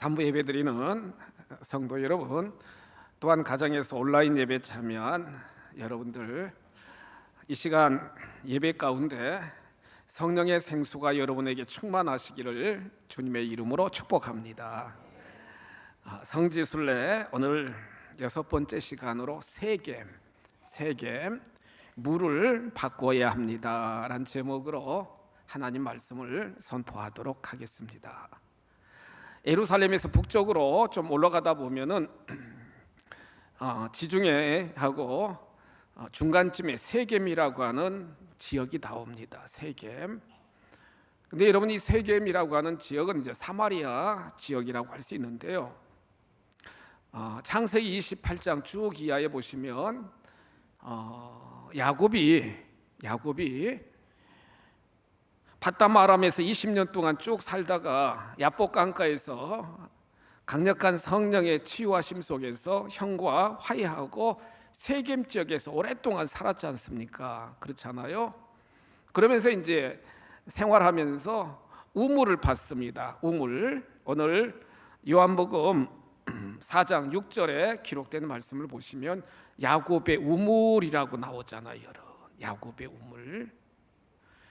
산부 예배 드리는 성도 여러분, 또한 가정에서 온라인 예배 참여한 여러분들, 이 시간 예배 가운데 성령의 생수가 여러분에게 충만하시기를 주님의 이름으로 축복합니다. 성지순례 오늘 6번째 시간으로 세겜 물을 바꿔야 합니다 라는 제목으로 하나님 말씀을 선포하도록 하겠습니다. 예루살렘에서 북쪽으로 좀 올라가다 보면은 지중해 하고 중간쯤에 세겜이라고 하는 지역이 나옵니다. 세겜. 근데 여러분, 이 세겜이라고 하는 지역은 이제 사마리아 지역이라고 할 수 있는데요. 창세기 28장 쭉 이하에 보시면 야곱이 밧담 아람에서 20년 동안 쭉 살다가 야복 강가에서 강력한 성령의 치유하심 속에서 형과 화해하고 세겜 지역에서 오랫동안 살았지 않습니까? 그렇잖아요. 그러면서 이제 생활하면서 우물을 팠습니다. 우물. 오늘 요한복음 4장 6절에 기록된 말씀을 보시면 야곱의 우물이라고 나오잖아요, 여러분. 야곱의 우물.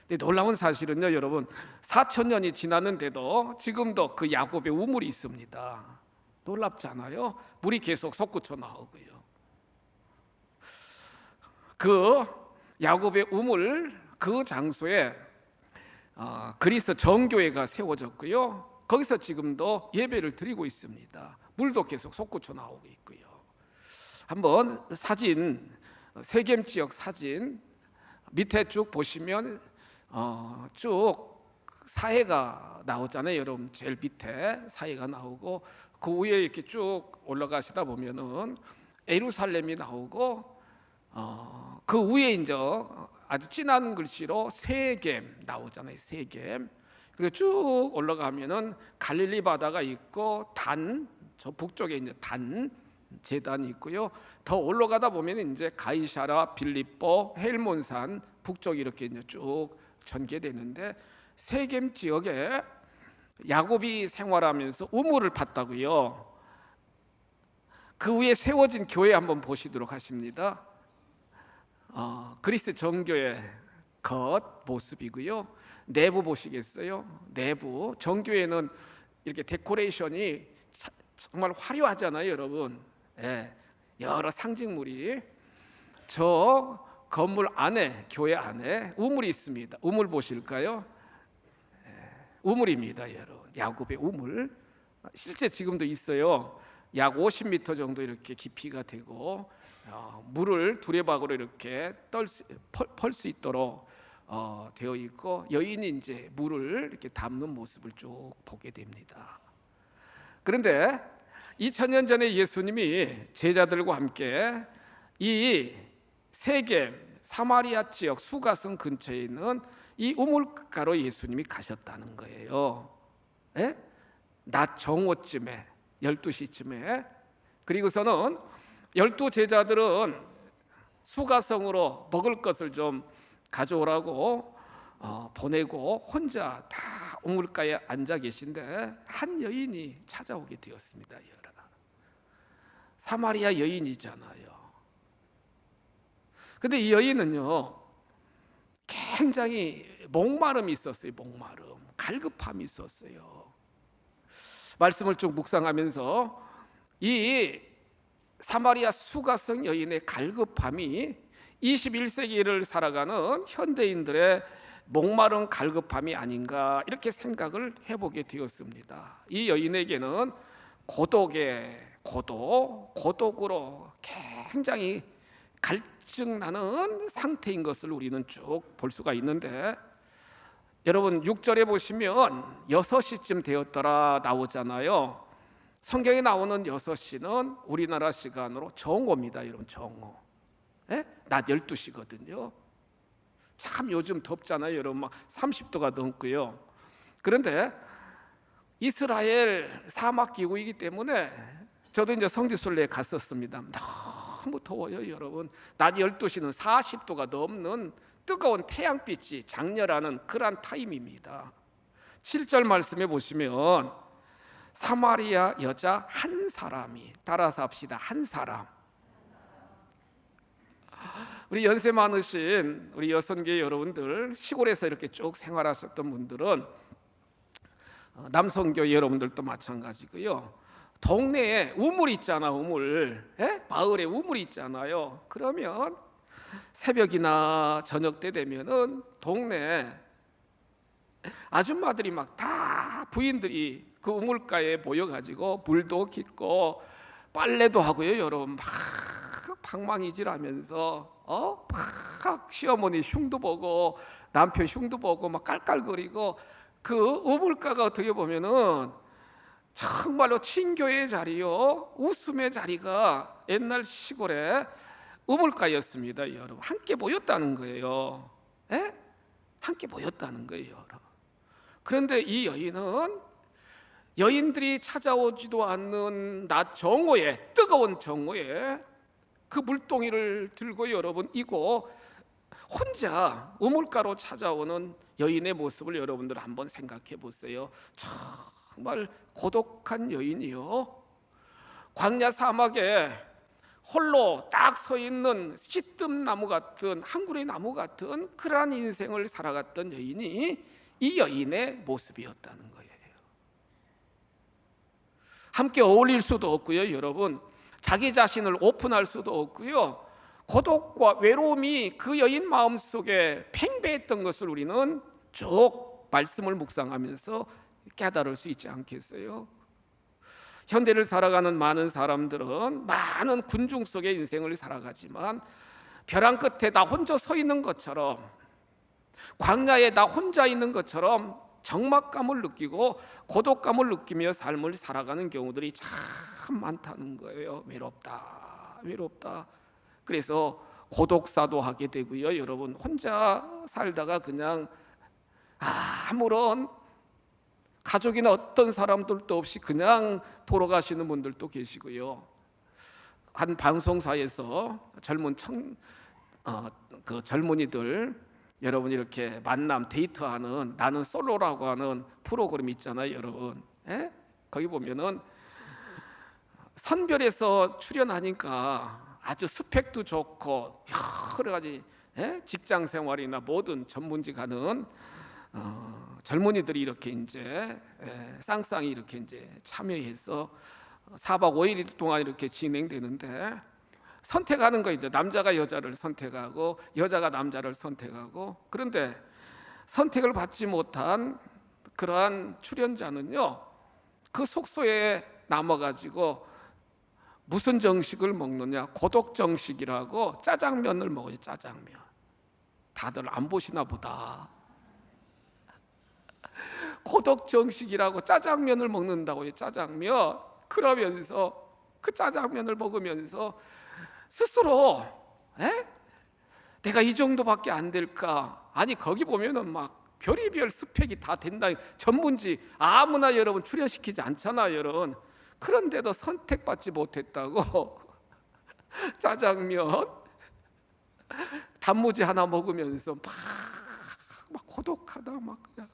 근데 놀라운 사실은요, 여러분, 4,000년이 지났는데도 지금도 그 야곱의 우물이 있습니다. 놀랍잖아요. 물이 계속 솟구쳐 나오고요. 그 야곱의 우물, 그 장소에 그리스 정교회가 세워졌고요. 거기서 지금도 예배를 드리고 있습니다. 물도 계속 솟구쳐 나오고 있고요. 한번 사진, 세겜 지역 사진 밑에 쭉 보시면 쭉 사해가 나오잖아요, 여러분. 제일 밑에 사해가 나오고 그 위에 이렇게 쭉 올라가시다 보면은 예루살렘이 나오고 그 위에 이제 아주 진한 글씨로 세겜 나오잖아요, 세겜. 그리고 쭉 올라가면은 갈릴리 바다가 있고 저 북쪽에 이제 제단이 있고요. 더 올라가다 보면 이제 가이사라, 빌립보, 헬몬산 북쪽 이렇게 이제 쭉 전개되는데, 세겜 지역에 야곱이 생활하면서 우물을 팠다고요. 그 위에 세워진 교회 한번 보시도록 하십니다. 그리스 정교회 겉 모습이고요. 내부 보시겠어요? 내부 정교회는 이렇게 데코레이션이 정말 화려하잖아요, 여러분. 예, 여러 상징물이. 저 건물 안에, 교회 안에 우물이 있습니다. 우물 보실까요? 우물입니다, 여러분. 야곱의 우물. 실제 지금도 있어요. 약 50m 정도 이렇게 깊이가 되고 물을 두레박으로 이렇게 펄 수 있도록 되어 있고, 여인이 이제 물을 이렇게 담는 모습을 쭉 보게 됩니다. 그런데 2000년 전에 예수님이 제자들과 함께 이 세겜 사마리아 지역 수가성 근처에 있는 이 우물가로 예수님이 가셨다는 거예요. 예? 낮 정오쯤에 12시쯤에. 그리고서는 12제자들은 수가성으로 먹을 것을 좀 가져오라고 보내고 혼자 다 우물가에 앉아 계신데 한 여인이 찾아오게 되었습니다. 사마리아 여인이잖아요. 근데 이 여인은요, 굉장히 목마름이 있었어요. 갈급함이 있었어요. 말씀을 쭉 묵상하면서 이 사마리아 수가성 여인의 갈급함이 21세기를 살아가는 현대인들의 목마른 갈급함이 아닌가, 이렇게 생각을 해보게 되었습니다. 이 여인에게는 고독으로 굉장히 갈증나는 상태인 것을 우리는 쭉 볼 수가 있는데, 여러분 6절에 보시면 6시쯤 되었더라 나오잖아요. 성경에 나오는 6시는 우리나라 시간으로 정오입니다, 여러분. 정오. 예? 낮 12시거든요. 참 요즘 덥잖아요, 여러분. 막 30도가 넘고요. 그런데 이스라엘 사막 기후이기 때문에 저도 이제 성지순례에 갔었습니다. 너무 더워요, 여러분. 낮 12시는 40도가 넘는 뜨거운 태양빛이 장렬하는 그러한 타임입니다. 7절 말씀에 보시면 사마리아 여자 한 사람이, 따라서 합시다. 한 사람. 우리 연세 많으신 우리 여성계 여러분들, 시골에서 이렇게 쭉 생활하셨던 분들은, 남성교 여러분들도 마찬가지고요. 동네에 우물 있잖아, 우물. 마을에 우물이 있잖아요. 그러면 새벽이나 저녁 때 되면은 동네 아줌마들이 막 다 부인들이 그 우물가에 모여가지고 물도 깃고 빨래도 하고요, 여러분. 막 방망이질하면서 막 시어머니 흉도 보고 남편 흉도 보고 막 깔깔거리고, 그 우물가가 어떻게 보면은 정말로 친교의 자리요, 웃음의 자리가 옛날 시골에 우물가였습니다, 여러분. 함께 모였다는 거예요. 함께 모였다는 거예요, 여러분. 그런데 이 여인은 여인들이 찾아오지도 않는 낮 정오에, 뜨거운 정오에 그 물동이를 들고 여러분 이고 혼자 우물가로 찾아오는 여인의 모습을 여러분들 한번 생각해 보세요. 정말 고독한 여인이요, 광야 사막에 홀로 딱 서 있는 씨뜸나무 같은, 한 그루의 나무 같은 그러한 인생을 살아갔던 여인이 이 여인의 모습이었다는 거예요. 함께 어울릴 수도 없고요, 여러분. 자기 자신을 오픈할 수도 없고요. 고독과 외로움이 그 여인 마음속에 팽배했던 것을 우리는 쭉 말씀을 묵상하면서 깨달을 수 있지 않겠어요? 현대를 살아가는 많은 사람들은 많은 군중 속의 인생을 살아가지만, 벼랑 끝에 나 혼자 서 있는 것처럼, 광야에 나 혼자 있는 것처럼 적막감을 느끼고 고독감을 느끼며 삶을 살아가는 경우들이 참 많다는 거예요. 외롭다, 외롭다. 그래서 고독사도 하게 되고요, 여러분. 혼자 살다가 그냥 아무런 가족이나 어떤 사람들도 없이 그냥 돌아가시는 분들도 계시고요. 한 방송사에서 젊은이들 여러분 이렇게 만남 데이트하는 나는 솔로라고 하는 프로그램 있잖아요, 여러분. 거기 보면은 선별해서 출연하니까 아주 스펙도 좋고 여러 가지 직장 생활이나 모든 전문직 하는 젊은이들이 이렇게 이제 쌍쌍이 이렇게 이제 참여해서 4박 5일 동안 이렇게 진행되는데, 선택하는 거, 이제 남자가 여자를 선택하고 여자가 남자를 선택하고, 그런데 선택을 받지 못한 그러한 출연자는요, 그 숙소에 남아가지고 무슨 정식을 먹느냐, 고독 정식이라고 짜장면을 먹어요. 짜장면. 다들 안 보시나 보다. 고독 정식이라고 짜장면을 먹는다고요, 짜장면. 그러면서 그 짜장면을 먹으면서 스스로 내가 이 정도밖에 안 될까? 아니, 거기 보면은 막 별의별 스펙이 다 된다. 전문직 아무나 여러분 출연시키지 않잖아요, 여러분. 그런데도 선택받지 못했다고 짜장면 단무지 하나 먹으면서 막 고독하다, 막 그냥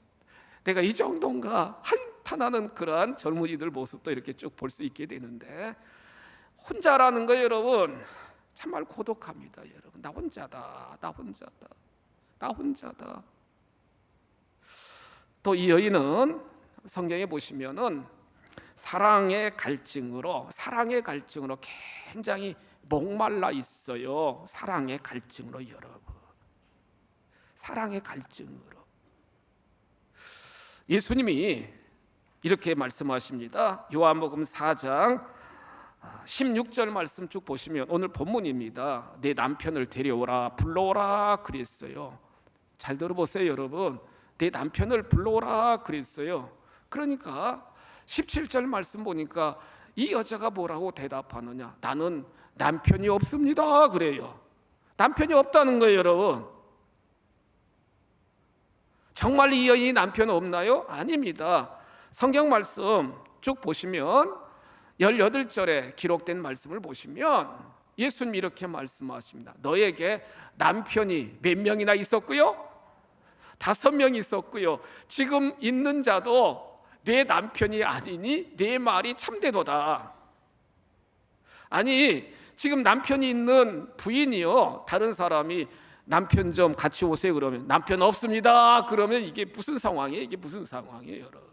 내가 이 정도인가 한탄하는 그러한 젊은이들 모습도 이렇게 쭉 볼 수 있게 되는데, 혼자라는 거 여러분 정말 고독합니다, 여러분. 나 혼자다, 나 혼자다, 나 혼자다. 또 이 여인은 성경에 보시면은 사랑의 갈증으로 굉장히 목말라 있어요. 사랑의 갈증으로, 여러분. 사랑의 갈증으로. 예수님이 이렇게 말씀하십니다. 요한복음 4장 16절 말씀 쭉 보시면, 오늘 본문입니다. 내 남편을 데려오라, 불러오라 그랬어요. 잘 들어보세요, 여러분. 내 남편을 불러오라 그랬어요. 그러니까 17절 말씀 보니까 이 여자가 뭐라고 대답하느냐, 나는 남편이 없습니다 그래요. 남편이 없다는 거예요, 여러분. 정말 이 여인이 남편 없나요? 아닙니다. 성경 말씀 쭉 보시면 18절에 기록된 말씀을 보시면 예수님 이렇게 말씀하십니다. 너에게 남편이 몇 명이나 있었고요? 5명 있었고요. 지금 있는 자도 내 남편이 아니니 내 말이 참되도다. 아니, 지금 남편이 있는 부인이요, 다른 사람이 남편 좀 같이 오세요 그러면 남편 없습니다 그러면 이게 무슨 상황이에요? 이게 무슨 상황이에요 여러분?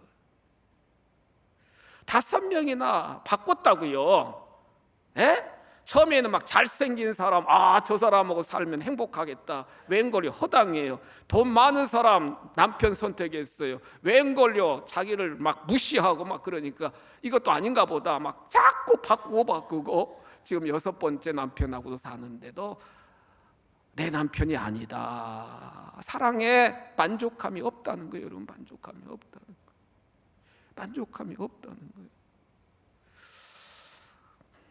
5명이나 바꿨다고요. 에? 처음에는 막 잘생긴 사람, 저 사람하고 살면 행복하겠다. 웬걸요? 허당이에요. 돈 많은 사람 남편 선택했어요. 웬걸요? 자기를 막 무시하고 막 그러니까 이것도 아닌가 보다. 막 자꾸 바꾸고 지금 6번째 남편하고도 사는데도 내 남편이 아니다. 사랑에 만족함이 없다는 거예요 여러분. 만족함이 없다는 거예요. 만족함이 없다는 거예요.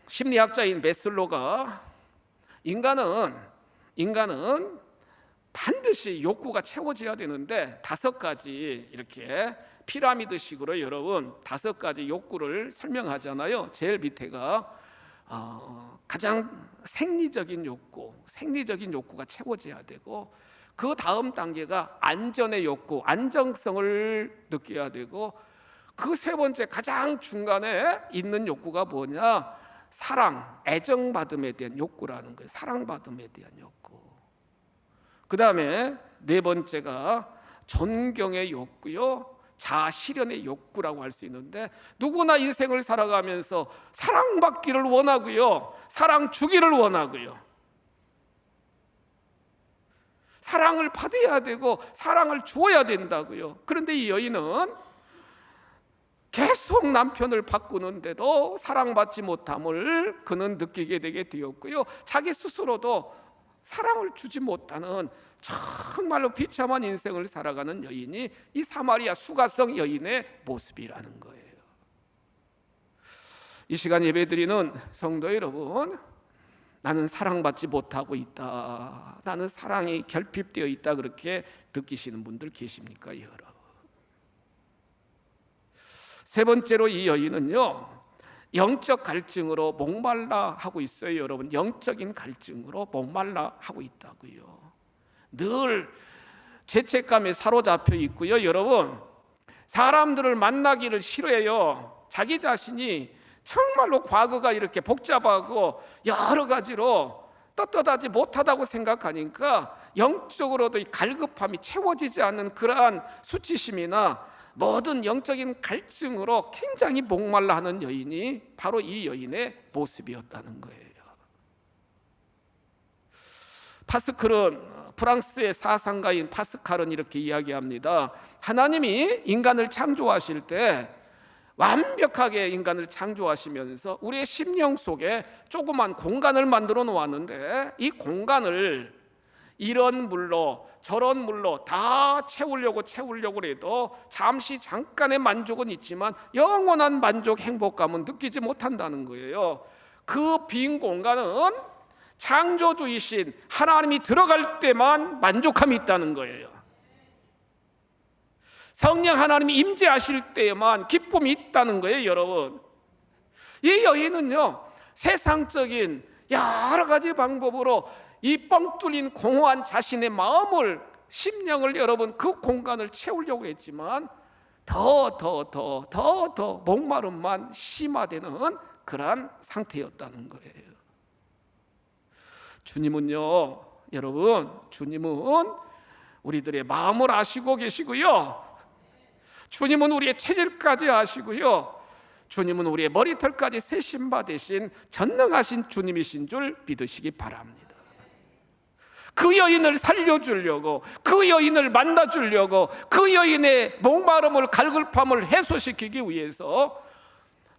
심리학자인 메슬로가 인간은 반드시 욕구가 채워져야 되는데 5가지 이렇게 피라미드식으로 여러분 5가지 욕구를 설명하잖아요. 제일 밑에가 가장 생리적인 욕구가 채워져야 되고, 그 다음 단계가 안전의 욕구, 안정성을 느껴야 되고, 그 3번째 가장 중간에 있는 욕구가 뭐냐? 사랑, 애정받음에 대한 욕구라는 거예요. 사랑받음에 대한 욕구. 그 다음에 4번째가 존경의 욕구요, 자아 실현의 욕구라고 할 수 있는데, 누구나 인생을 살아가면서 사랑받기를 원하고요, 사랑 주기를 원하고요, 사랑을 받아야 되고 사랑을 주어야 된다고요. 그런데 이 여인은 계속 남편을 바꾸는데도 사랑받지 못함을 그는 느끼게 되게 되었고요, 자기 스스로도 사랑을 주지 못하는 정말로 비참한 인생을 살아가는 여인이 이 사마리아 수가성 여인의 모습이라는 거예요. 이 시간 예배드리는 성도 여러분, 나는 사랑받지 못하고 있다, 나는 사랑이 결핍되어 있다, 그렇게 느끼시는 분들 계십니까 여러분? 3번째로 이 여인은요, 영적 갈증으로 목말라 하고 있어요 여러분. 영적인 갈증으로 목말라 하고 있다고요. 늘 죄책감에 사로잡혀 있고요 여러분, 사람들을 만나기를 싫어해요. 자기 자신이 정말로 과거가 이렇게 복잡하고 여러 가지로 떳떳하지 못하다고 생각하니까 영적으로도 이 갈급함이 채워지지 않는 그러한 수치심이나 모든 영적인 갈증으로 굉장히 목말라 하는 여인이 바로 이 여인의 모습이었다는 거예요. 파스칼은, 프랑스의 사상가인 파스칼은 이렇게 이야기합니다. 하나님이 인간을 창조하실 때 완벽하게 인간을 창조하시면서 우리의 심령 속에 조그만 공간을 만들어 놓았는데, 이 공간을 이런 물로 저런 물로 다 채우려고 해도 잠깐의 만족은 있지만 영원한 만족, 행복감은 느끼지 못한다는 거예요. 그 빈 공간은 창조주이신 하나님이 들어갈 때만 만족함이 있다는 거예요. 성령 하나님이 임재하실 때에만 기쁨이 있다는 거예요 여러분. 이 여인은요, 세상적인 여러 가지 방법으로 이 뻥 뚫린 공허한 자신의 마음을, 심령을 여러분 그 공간을 채우려고 했지만 더 목마름만 심화되는 그러한 상태였다는 거예요. 주님은요 여러분, 주님은 우리들의 마음을 아시고 계시고요, 주님은 우리의 체질까지 아시고요, 주님은 우리의 머리털까지 세심 받으신 전능하신 주님이신 줄 믿으시기 바랍니다. 그 여인을 살려주려고, 그 여인을 만나주려고, 그 여인의 목마름을, 갈급함을 해소시키기 위해서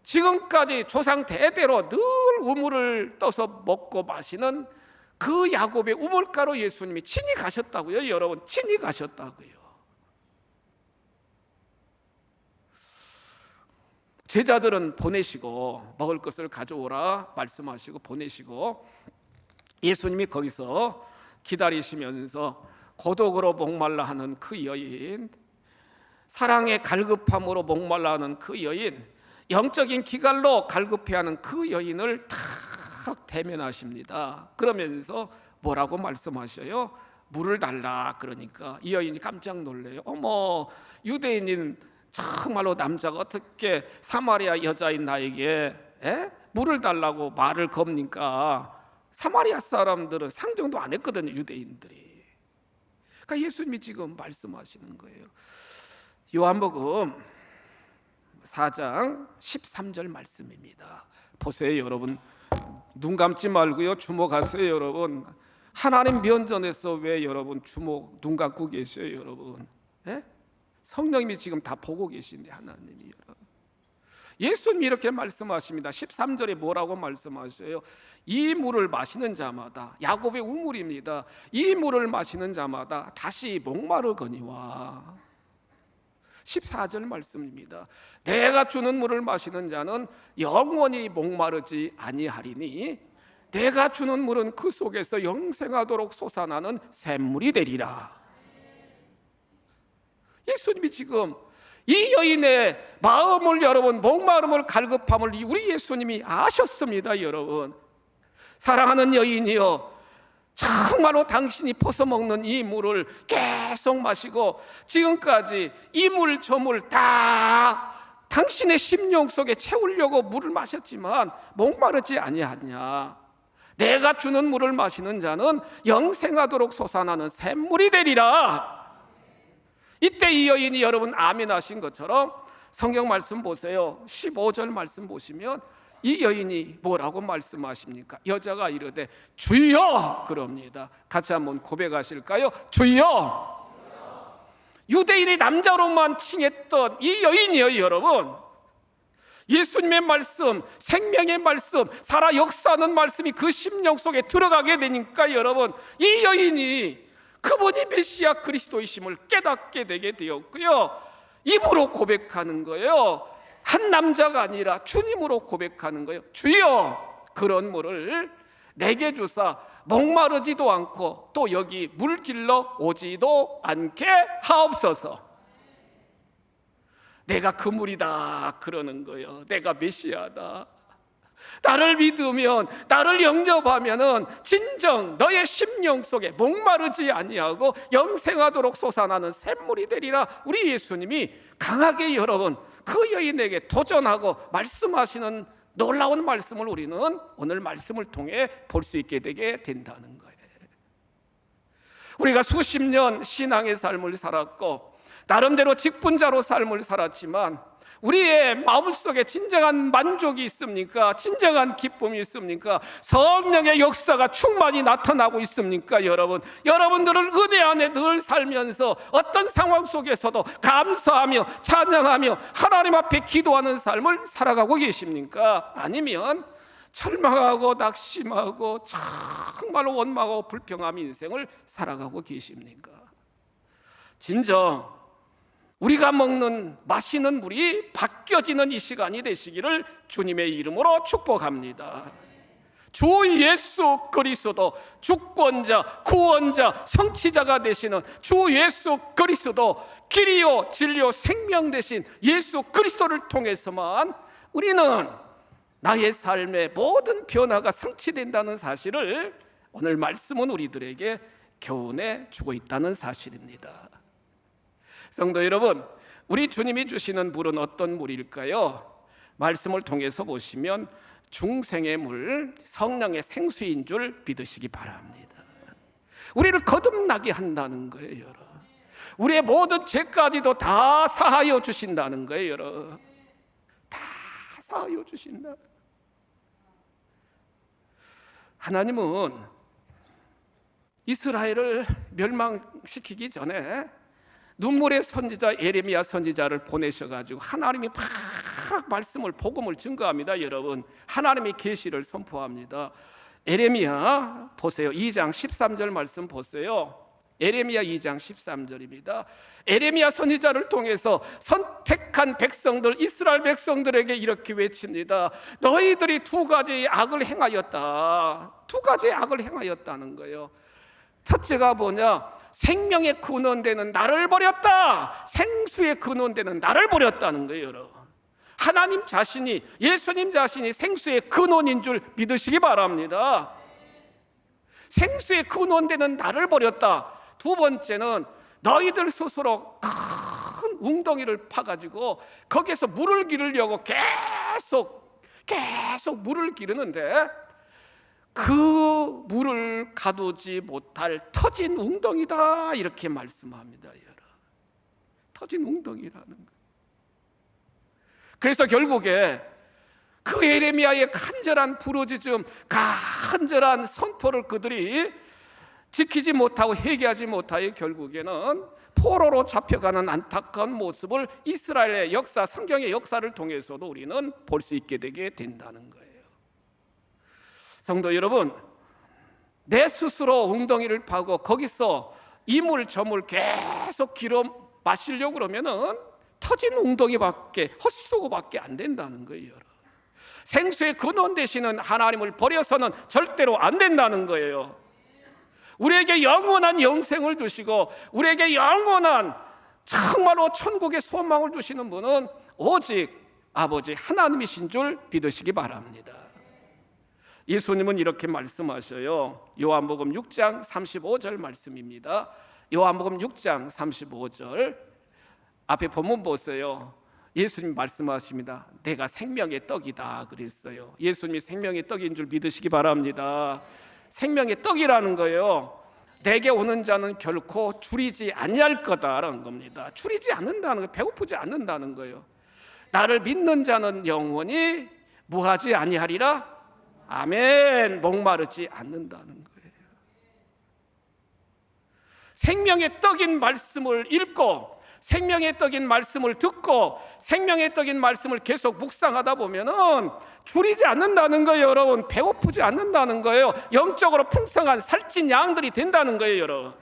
지금까지 조상 대대로 늘 우물을 떠서 먹고 마시는 그 야곱의 우물가로 예수님이 친히 가셨다고요 여러분. 친히 가셨다고요. 제자들은 보내시고, 먹을 것을 가져오라 말씀하시고 보내시고, 예수님이 거기서 기다리시면서 고독으로 목말라 하는 그 여인, 사랑의 갈급함으로 목말라 하는 그 여인, 영적인 기갈로 갈급해하는 그 여인을 탁 대면하십니다. 그러면서 뭐라고 말씀하셔요? 물을 달라. 그러니까 이 여인이 깜짝 놀래요. 어머, 유대인인 정말로 남자가 어떻게 사마리아 여자인 나에게 물을 달라고 말을 겁니까? 사마리아 사람들은 상정도 안 했거든요, 유대인들이. 그러니까 예수님이 지금 말씀하시는 거예요. 요한복음 4장 13절 말씀입니다. 보세요, 여러분. 눈 감지 말고요, 주목하세요, 여러분. 하나님 면전에서 왜 여러분 눈 감고 계셔요, 여러분? 성령님이 지금 다 보고 계신데, 하나님이. 예수님이 이렇게 말씀하십니다. 13절에 뭐라고 말씀하셔요? 이 물을 마시는 자마다, 야곱의 우물입니다. 이 물을 마시는 자마다 다시 목마르거니와. 14절 말씀입니다. 내가 주는 물을 마시는 자는 영원히 목마르지 아니하리니 내가 주는 물은 그 속에서 영생하도록 솟아나는 샘물이 되리라. 예수님이 지금 이 여인의 마음을, 여러분, 목마름을, 갈급함을 우리 예수님이 아셨습니다. 여러분, 사랑하는 여인이여, 정말로 당신이 퍼서먹는 이 물을 계속 마시고 지금까지 이 물 저 물 다 당신의 심령 속에 채우려고 물을 마셨지만 목마르지 아니하냐. 내가 주는 물을 마시는 자는 영생하도록 솟아나는 샘물이 되리라. 이때 이 여인이 여러분 아멘 하신 것처럼 성경 말씀 보세요. 15절 말씀 보시면 이 여인이 뭐라고 말씀하십니까? 여자가 이르되 주여 그럽니다. 같이 한번 고백하실까요? 주여. 유대인이 남자로만 칭했던 이 여인이요, 여러분. 예수님의 말씀, 생명의 말씀, 살아 역사하는 말씀이 그 심령 속에 들어가게 되니까 여러분, 이 여인이 그분이 메시아 그리스도이심을 깨닫게 되게 되었고요, 입으로 고백하는 거예요. 한 남자가 아니라 주님으로 고백하는 거예요. 주여, 그런 물을 내게 주사 목마르지도 않고 또 여기 물길러 오지도 않게 하옵소서. 내가 그 물이다 그러는 거예요. 내가 메시아다. 나를 믿으면, 나를 영접하면은 진정 너의 심령 속에 목마르지 아니하고 영생하도록 솟아나는 샘물이 되리라. 우리 예수님이 강하게 여러분 그 여인에게 도전하고 말씀하시는 놀라운 말씀을 우리는 오늘 말씀을 통해 볼 수 있게 되게 된다는 거예요. 우리가 수십 년 신앙의 삶을 살았고 나름대로 직분자로 삶을 살았지만 우리의 마음속에 진정한 만족이 있습니까? 진정한 기쁨이 있습니까? 성령의 역사가 충만히 나타나고 있습니까? 여러분들은 은혜 안에 늘 살면서 어떤 상황 속에서도 감사하며 찬양하며 하나님 앞에 기도하는 삶을 살아가고 계십니까? 아니면 절망하고 낙심하고 정말로 원망하고 불평함 인생을 살아가고 계십니까? 진정 우리가 먹는 마시는 물이 바뀌어지는 이 시간이 되시기를 주님의 이름으로 축복합니다. 주 예수 그리스도 주권자, 구원자, 성취자가 되시는 주 예수 그리스도, 길이요 진리요 생명 되신 예수 그리스도를 통해서만 우리는 나의 삶의 모든 변화가 성취된다는 사실을 오늘 말씀은 우리들에게 교훈해 주고 있다는 사실입니다. 성도 여러분, 우리 주님이 주시는 물은 어떤 물일까요? 말씀을 통해서 보시면 중생의 물, 성령의 생수인 줄 믿으시기 바랍니다. 우리를 거듭나게 한다는 거예요, 여러분. 우리의 모든 죄까지도 다 사하여 주신다는 거예요, 여러분. 다 사하여 주신다. 하나님은 이스라엘을 멸망시키기 전에 눈물의 선지자 예레미야 선지자를 보내셔가지고 하나님이 막 말씀을 복음을 증거합니다. 여러분, 하나님의 계시를 선포합니다. 예레미야 보세요. 2장 13절 말씀 보세요. 예레미야 2장 13절입니다. 예레미야 선지자를 통해서 선택한 백성들, 이스라엘 백성들에게 이렇게 외칩니다. 너희들이 두 가지 악을 행하였다. 두 가지 악을 행하였다는 거예요. 첫째가 뭐냐? 생명의 근원되는 나를 버렸다. 생수의 근원되는 나를 버렸다는 거예요, 여러분. 하나님 자신이, 예수님 자신이 생수의 근원인 줄 믿으시기 바랍니다. 생수의 근원되는 나를 버렸다. 두 번째는 너희들 스스로 큰 웅덩이를 파가지고 거기에서 물을 기르려고 계속 물을 기르는데 그 물을 가두지 못할 터진 웅덩이다, 이렇게 말씀합니다. 터진 웅덩이라는 거예요. 그래서 결국에 그 예레미야의 간절한 부르짖음, 간절한 선포를 그들이 지키지 못하고 회개하지 못하여 결국에는 포로로 잡혀가는 안타까운 모습을 이스라엘의 역사, 성경의 역사를 통해서도 우리는 볼 수 있게 되게 된다는 거예요. 성도 여러분, 내 스스로 웅덩이를 파고 거기서 이물 저물 계속 길어 마시려고 그러면은 터진 웅덩이밖에, 헛수고밖에 안 된다는 거예요. 생수의 근원 되시는 하나님을 버려서는 절대로 안 된다는 거예요. 우리에게 영원한 영생을 주시고 우리에게 영원한 정말로 천국의 소망을 주시는 분은 오직 아버지 하나님이신 줄 믿으시기 바랍니다. 예수님은 이렇게 말씀하셔요. 요한복음 6장 35절 말씀입니다. 요한복음 6장 35절 앞에 본문 보세요. 예수님 말씀하십니다. 내가 생명의 떡이다 그랬어요. 예수님이 생명의 떡인 줄 믿으시기 바랍니다. 생명의 떡이라는 거예요. 내게 오는 자는 결코 줄이지 아니할 거다라는 겁니다. 줄이지 않는다는 거예요. 배고프지 않는다는 거예요. 나를 믿는 자는 영원히 뭐하지 아니하리라. 아멘. 목마르지 않는다는 거예요. 생명의 떡인 말씀을 읽고 생명의 떡인 말씀을 듣고 생명의 떡인 말씀을 계속 묵상하다 보면은 줄이지 않는다는 거예요. 여러분, 배고프지 않는다는 거예요. 영적으로 풍성한 살찐 양들이 된다는 거예요. 여러분,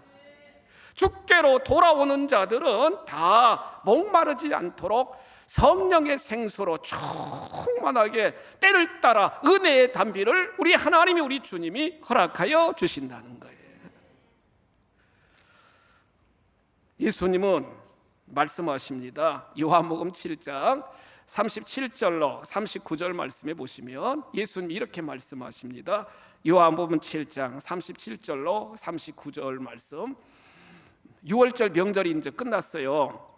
주께로 돌아오는 자들은 다 목마르지 않도록 성령의 생수로 충만하게 때를 따라 은혜의 담비를 우리 하나님이, 우리 주님이 허락하여 주신다는 거예요. 예수님은 말씀하십니다. 요한복음 7장 37절로 39절 말씀에 보시면 예수님이 이렇게 말씀하십니다. 요한복음 7장 37절로 39절 말씀. 6월절 명절이 이제 끝났어요.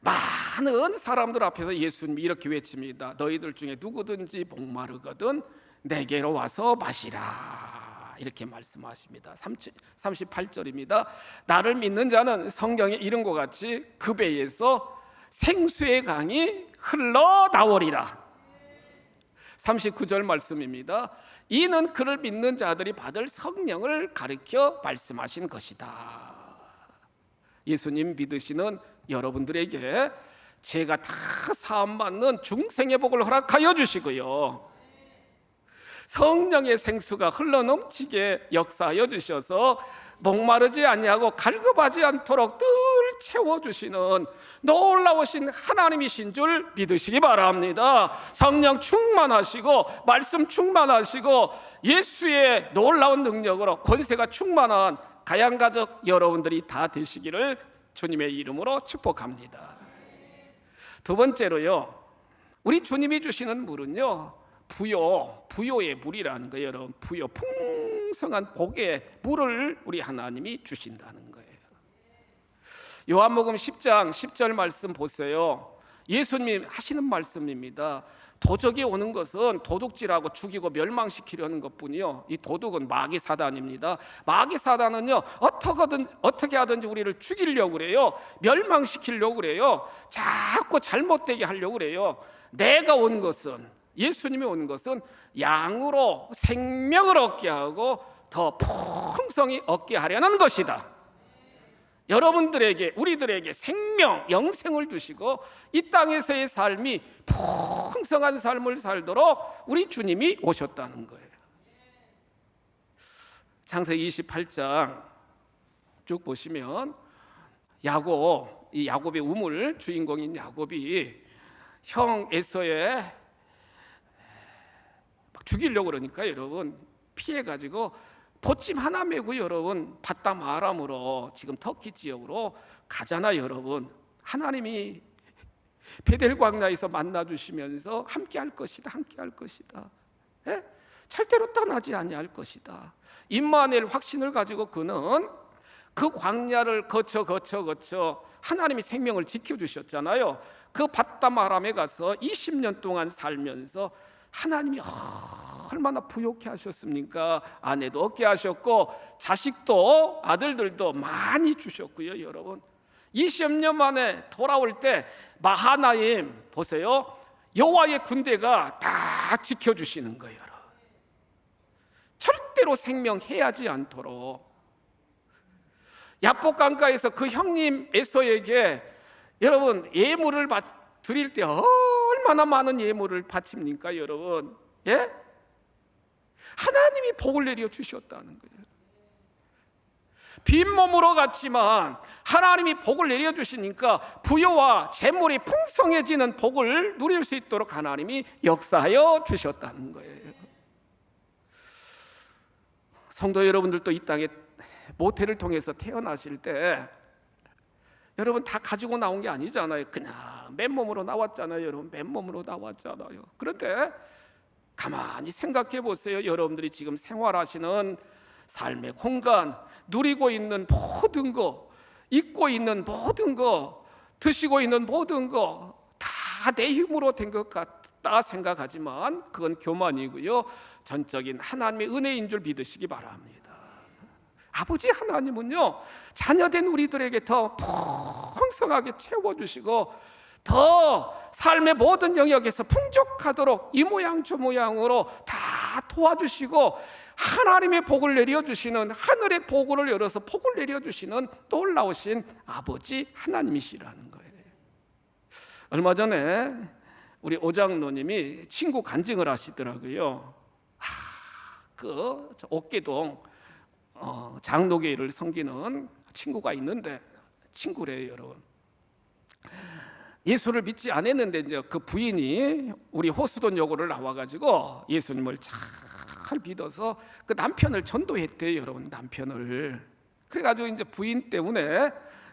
많은 사람들 앞에서 예수님이 이렇게 외칩니다. 너희들 중에 누구든지 목마르거든 내게로 와서 마시라, 이렇게 말씀하십니다. 38절입니다. 나를 믿는 자는 성경에 이른 것 같이 그 배에서 생수의 강이 흘러나오리라. 39절 말씀입니다. 이는 그를 믿는 자들이 받을 성령을 가르쳐 말씀하신 것이다. 예수님 믿으시는 여러분들에게 죄가 다 사함받는 중생의 복을 허락하여 주시고요, 성령의 생수가 흘러넘치게 역사하여 주셔서 목마르지 아니하고 갈급하지 않도록 늘 채워주시는 놀라우신 하나님이신 줄 믿으시기 바랍니다. 성령 충만하시고 말씀 충만하시고 예수의 놀라운 능력으로 권세가 충만한 가양가족 여러분들이 다 되시기를 주님의 이름으로 축복합니다. 두 번째로요, 우리 주님이 주시는 물은요, 부요의 물이라는 거예요. 여러분, 부요, 풍성한 복의 물을 우리 하나님이 주신다는 거예요. 요한복음 10장 10절 말씀 보세요. 예수님이 하시는 말씀입니다. 도적이 오는 것은 도둑질하고 죽이고 멸망시키려는 것뿐이요, 이 도둑은 마귀 사단입니다. 마귀 사단은요, 어떻게 하든지 우리를 죽이려고 그래요. 멸망시키려고 그래요. 자꾸 잘못되게 하려고 그래요. 내가 온 것은, 예수님이 온 것은 양으로 생명을 얻게 하고 더 풍성히 얻게 하려는 것이다. 여러분들에게, 우리들에게 생명, 영생을 주시고 이 땅에서의 삶이 풍성한 삶을 살도록 우리 주님이 오셨다는 거예요. 창세기 28장 쭉 보시면 이 야곱의 우물 주인공인 야곱이 형 에서의 막 죽이려고 그러니까 여러분 피해가지고 보침 하나 메고 여러분 바담 아람으로 지금 터키 지역으로 가잖아요. 여러분, 하나님이 베델 광야에서 만나주시면서 함께할 것이다, 함께할 것이다, 절대로 떠나지 아니할 것이다, 임마누엘 확신을 가지고 그는 그 광야를 거쳐 하나님이 생명을 지켜주셨잖아요. 그 바다마람에 가서 20년 동안 살면서 하나님이 얼마나 부욕해 하셨습니까? 아내도 얻게 하셨고 자식도, 아들들도 많이 주셨고요. 여러분 20년 만에 돌아올 때 마하나임 보세요. 여호와의 군대가 다 지켜주시는 거예요. 여러분. 절대로 생명 해하지 않도록. 야복 강가에서 그 형님 에서에게 여러분 예물을 드릴 때 얼마나 많은 예물을 바칩니까? 여러분, 예? 하나님이 복을 내려 주셨다는 거예요. 빈몸으로 갔지만 하나님이 복을 내려주시니까 부여와 재물이 풍성해지는 복을 누릴 수 있도록 하나님이 역사하여 주셨다는 거예요. 성도 여러분들도 이 땅에 모태를 통해서 태어나실 때 여러분 다 가지고 나온 게 아니잖아요. 그냥 맨몸으로 나왔잖아요. 여러분 맨몸으로 나왔잖아요. 그런데 가만히 생각해 보세요. 여러분들이 지금 생활하시는 삶의 공간, 누리고 있는 모든 거, 입고 있는 모든 거, 드시고 있는 모든 거 다 내 힘으로 된 것 같다 생각하지만 그건 교만이고요. 전적인 하나님의 은혜인 줄 믿으시기 바랍니다. 아버지 하나님은요, 자녀된 우리들에게 더 풍성하게 채워주시고 더 삶의 모든 영역에서 풍족하도록 이 모양 저 모양으로 다 도와주시고 하나님의 복을 내려주시는, 하늘의 복을 열어서 복을 내려주시는 놀라우신 아버지 하나님이시라는 거예요. 얼마 전에 우리 오장로님이 친구 간증을 하시더라고요. 그 옥계동 장로교회를 섬기는 친구가 있는데, 친구래요. 여러분 예수를 믿지 않았는데 이제 그 부인이 우리 호수돈 요구를 나와가지고 예수님을 잘 믿어서 그 남편을 전도했대요. 여러분 남편을. 그래가지고 이제 부인 때문에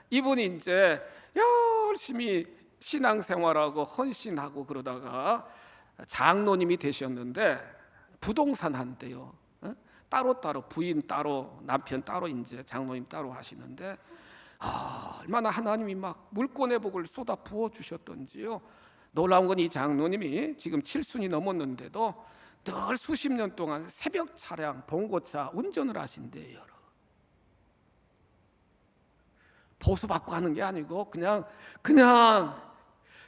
이분이 이제 열심히 신앙생활하고 헌신하고 그러다가 장로님이 되셨는데 부동산 한대요. 따로따로 부인 따로 남편 따로 이제 장로님 따로 하시는데 얼마나 하나님이 막 물권의 복을 쏟아 부어 주셨던지요. 놀라운 건 이 장로님이 지금 7순이 넘었는데도 늘 수십 년 동안 새벽 차량 봉고차 운전을 하신대요. 보수받고 하는 게 아니고 그냥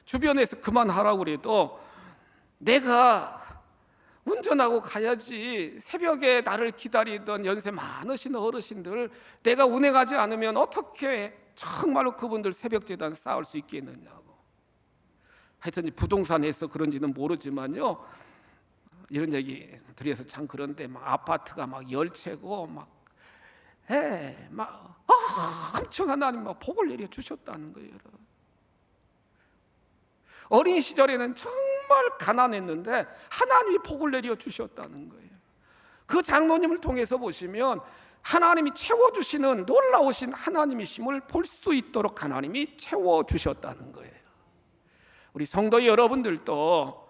주변에서 그만하라고 그래도 내가 운전하고 가야지. 새벽에 나를 기다리던 연세 많으신 어르신들 내가 운행하지 않으면 어떻게 정말로 그분들 새벽재단 쌓을 수 있겠느냐고. 하여튼 부동산에서 그런지는 모르지만요, 이런 얘기 드려서 참 그런데 막 아파트가 막 10채고 막 엄청 하나님 막 복을 내려 주셨다는 거예요. 어린 시절에는 정말 가난했는데 하나님이 복을 내려 주셨다는 거예요. 그 장로님을 통해서 보시면 하나님이 채워주시는 놀라우신 하나님이심을 볼 수 있도록 하나님이 채워주셨다는 거예요. 우리 성도 여러분들도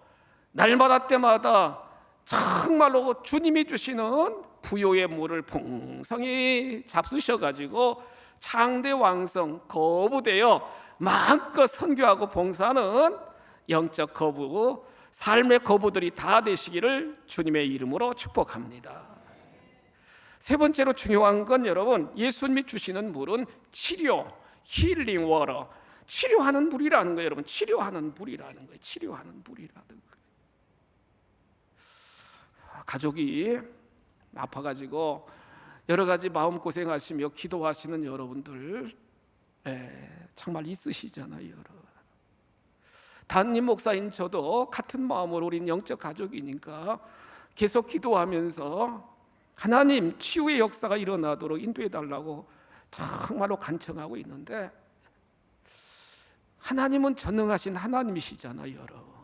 날마다 때마다 정말로 주님이 주시는 부요의 물을 풍성히 잡수셔가지고 창대왕성 거부되어 마음껏 선교하고 봉사하는 영적 거부, 삶의 거부들이 다 되시기를 주님의 이름으로 축복합니다. 세 번째로 중요한 건 여러분, 예수님이 주시는 물은 치료, 힐링 워터, 치료하는 물이라는 거예요. 여러분 치료하는 물이라는 거예요. 치료하는 물이라는 거예요. 가족이 아파가지고 여러 가지 마음고생하시며 기도하시는 여러분들 정말 있으시잖아요. 여러분. 담임 목사인 저도 같은 마음으로 우린 영적 가족이니까 계속 기도하면서 하나님 치유의 역사가 일어나도록 인도해 달라고 정말로 간청하고 있는데, 하나님은 전능하신 하나님이시잖아요. 여러분.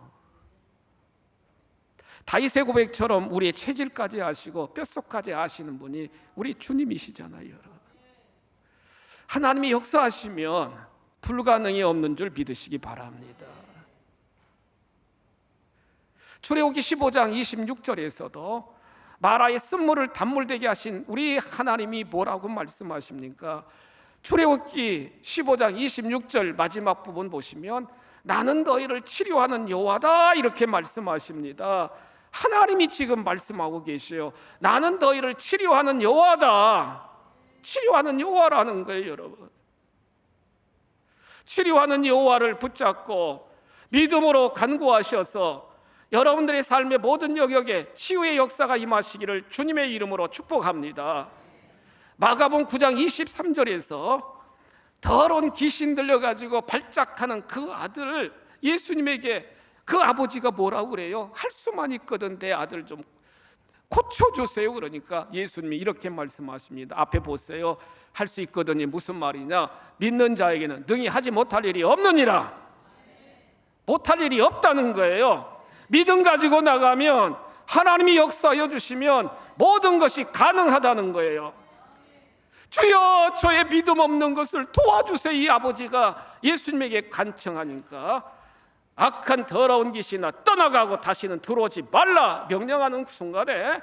다윗의 고백처럼 우리의 체질까지 아시고 뼛속까지 아시는 분이 우리 주님이시잖아요. 여러분. 하나님이 역사하시면 불가능이 없는 줄 믿으시기 바랍니다. 출애굽기 15장 26절에서도 마라의 쓴물을 단물되게 하신 우리 하나님이 뭐라고 말씀하십니까? 출애굽기 15장 26절 마지막 부분 보시면 나는 너희를 치료하는 여호와다 이렇게 말씀하십니다. 하나님이 지금 말씀하고 계셔요. 나는 너희를 치료하는 여호와다. 치료하는 여호와라는 거예요, 여러분. 치료하는 여호와를 붙잡고 믿음으로 간구하셔서 여러분들의 삶의 모든 영역에 치유의 역사가 임하시기를 주님의 이름으로 축복합니다. 마가복음 9장 23절에서 더러운 귀신 들려가지고 발작하는 그 아들을 예수님에게 그 아버지가 뭐라고 그래요? 할 수만 있거든 내 아들 좀 고쳐주세요. 그러니까 예수님이 이렇게 말씀하십니다. 앞에 보세요. 할 수 있거든이 무슨 말이냐? 믿는 자에게는 능히 하지 못할 일이 없느니라. 못할 일이 없다는 거예요. 믿음 가지고 나가면 하나님이 역사하여 주시면 모든 것이 가능하다는 거예요. 주여 저의 믿음 없는 것을 도와주세요. 이 아버지가 예수님에게 간청하니까 악한 더러운 귀신아 떠나가고 다시는 들어오지 말라 명령하는 순간에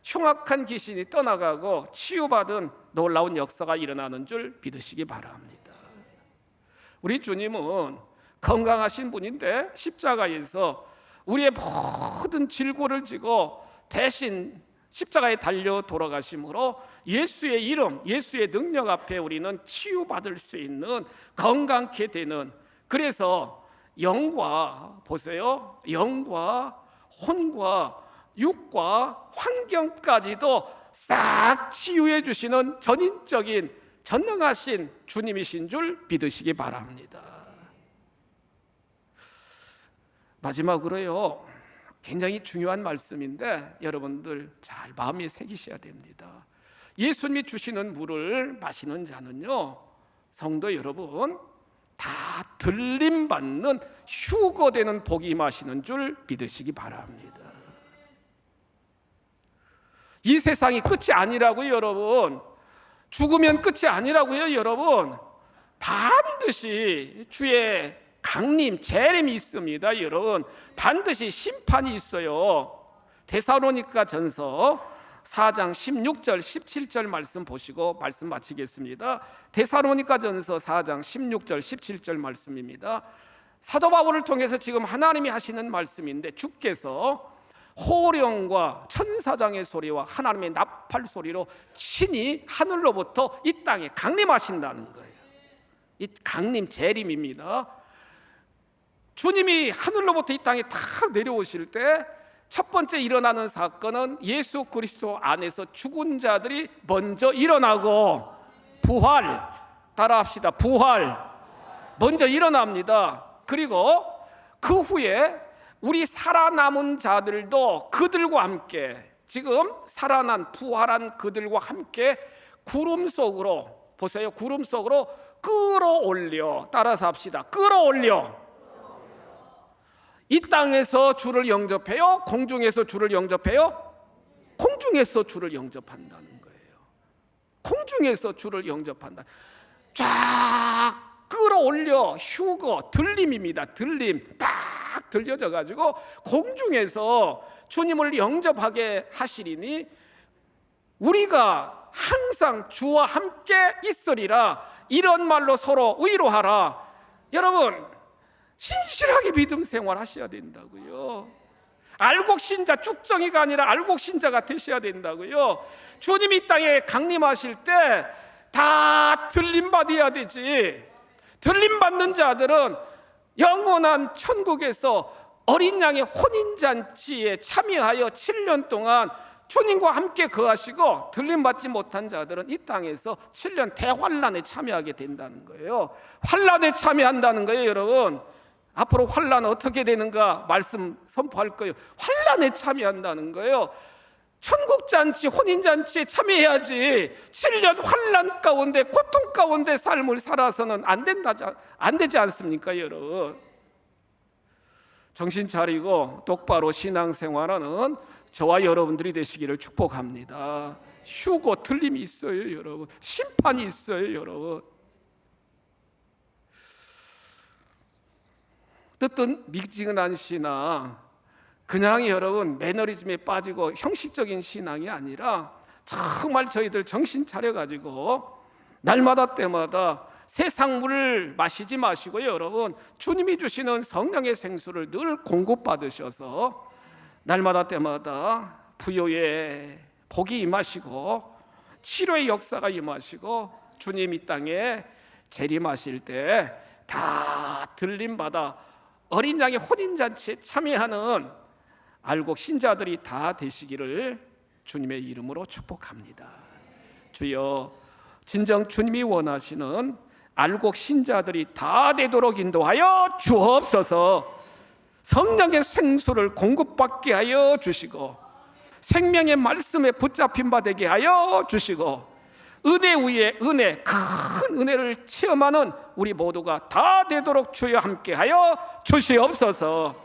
흉악한 귀신이 떠나가고 치유받은 놀라운 역사가 일어나는 줄 믿으시기 바랍니다. 우리 주님은 건강하신 분인데 십자가에서 우리의 모든 질고를 지고 대신 십자가에 달려 돌아가심으로 예수의 이름, 예수의 능력 앞에 우리는 치유받을 수 있는 건강케 되는, 그래서 영과 보세요, 영과 혼과 육과 환경까지도 싹 치유해 주시는 전인적인 전능하신 주님이신 줄 믿으시기 바랍니다. 마지막으로요, 굉장히 중요한 말씀인데 여러분들 잘 마음에 새기셔야 됩니다. 예수님이 주시는 물을 마시는 자는요, 성도 여러분, 다 들림받는 휴거되는 복이 임하시는 줄 믿으시기 바랍니다. 이 세상이 끝이 아니라고요, 여러분. 죽으면 끝이 아니라고요, 여러분. 반드시 주의 강림, 재림이 있습니다, 여러분. 반드시 심판이 있어요. 데살로니가 전서 4장 16절 17절 말씀 보시고 말씀 마치겠습니다. 데살로니가 전서 4장 16절 17절 말씀입니다. 사도 바울을 통해서 지금 하나님이 하시는 말씀인데, 주께서 호령과 천사장의 소리와 하나님의 나팔 소리로 친히 하늘로부터 이 땅에 강림하신다는 거예요. 이 강림 재림입니다. 주님이 하늘로부터 이 땅에 탁 내려오실 때 첫 번째 일어나는 사건은 예수 그리스도 안에서 죽은 자들이 먼저 일어나고 부활, 따라합시다. 부활 먼저 일어납니다. 그리고 그 후에 우리 살아남은 자들도 그들과 함께, 지금 살아난 부활한 그들과 함께 구름 속으로, 보세요, 구름 속으로 끌어올려, 따라서 합시다. 끌어올려. 이 땅에서 주를 영접해요? 공중에서 주를 영접해요? 공중에서 주를 영접한다는 거예요. 공중에서 주를 영접한다. 쫙 끌어올려, 휴거, 들림입니다. 들림 딱 들려져 가지고 공중에서 주님을 영접하게 하시리니 우리가 항상 주와 함께 있으리라. 이런 말로 서로 위로하라. 여러분, 신실하게 믿음 생활 하셔야 된다고요. 알곡신자, 쭉정이가 아니라 알곡신자가 되셔야 된다고요. 주님이 이 땅에 강림하실 때 다 들림받아야 되지. 들림받는 자들은 영원한 천국에서 어린 양의 혼인잔치에 참여하여 7년 동안 주님과 함께 거하시고, 들림받지 못한 자들은 이 땅에서 7년 대환란에 참여하게 된다는 거예요. 환란에 참여한다는 거예요, 여러분. 앞으로 환란 어떻게 되는가 말씀 선포할 거예요. 환란에 참여한다는 거예요. 천국잔치, 혼인잔치에 참여해야지 7년 환란 가운데, 고통 가운데 삶을 살아서는 안 되지 않습니까, 여러분? 정신 차리고 똑바로 신앙생활하는 저와 여러분들이 되시기를 축복합니다. 휴고 틀림이 있어요, 여러분. 심판이 있어요, 여러분. 어떤 미지근한 신앙, 그냥 여러분 매너리즘에 빠지고 형식적인 신앙이 아니라 정말 저희들 정신 차려가지고 날마다 때마다 세상 물을 마시지 마시고요, 여러분, 주님이 주시는 성령의 생수를 늘 공급받으셔서 날마다 때마다 부요의 복이 임하시고 치료의 역사가 임하시고 주님 이 땅에 재림하실 때 다 들림받아 어린 양의 혼인잔치에 참여하는 알곡 신자들이 다 되시기를 주님의 이름으로 축복합니다. 주여, 진정 주님이 원하시는 알곡 신자들이 다 되도록 인도하여 주옵소서. 성령의 생수를 공급받게 하여 주시고 생명의 말씀에 붙잡힌 바 되게 하여 주시고 은혜 위에 은혜, 큰 은혜를 체험하는 우리 모두가 다 되도록 주여 함께하여 주시옵소서.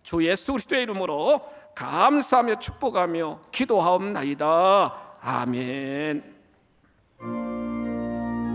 주 예수 그리스도의 이름으로 감사하며 축복하며 기도하옵나이다. 아멘.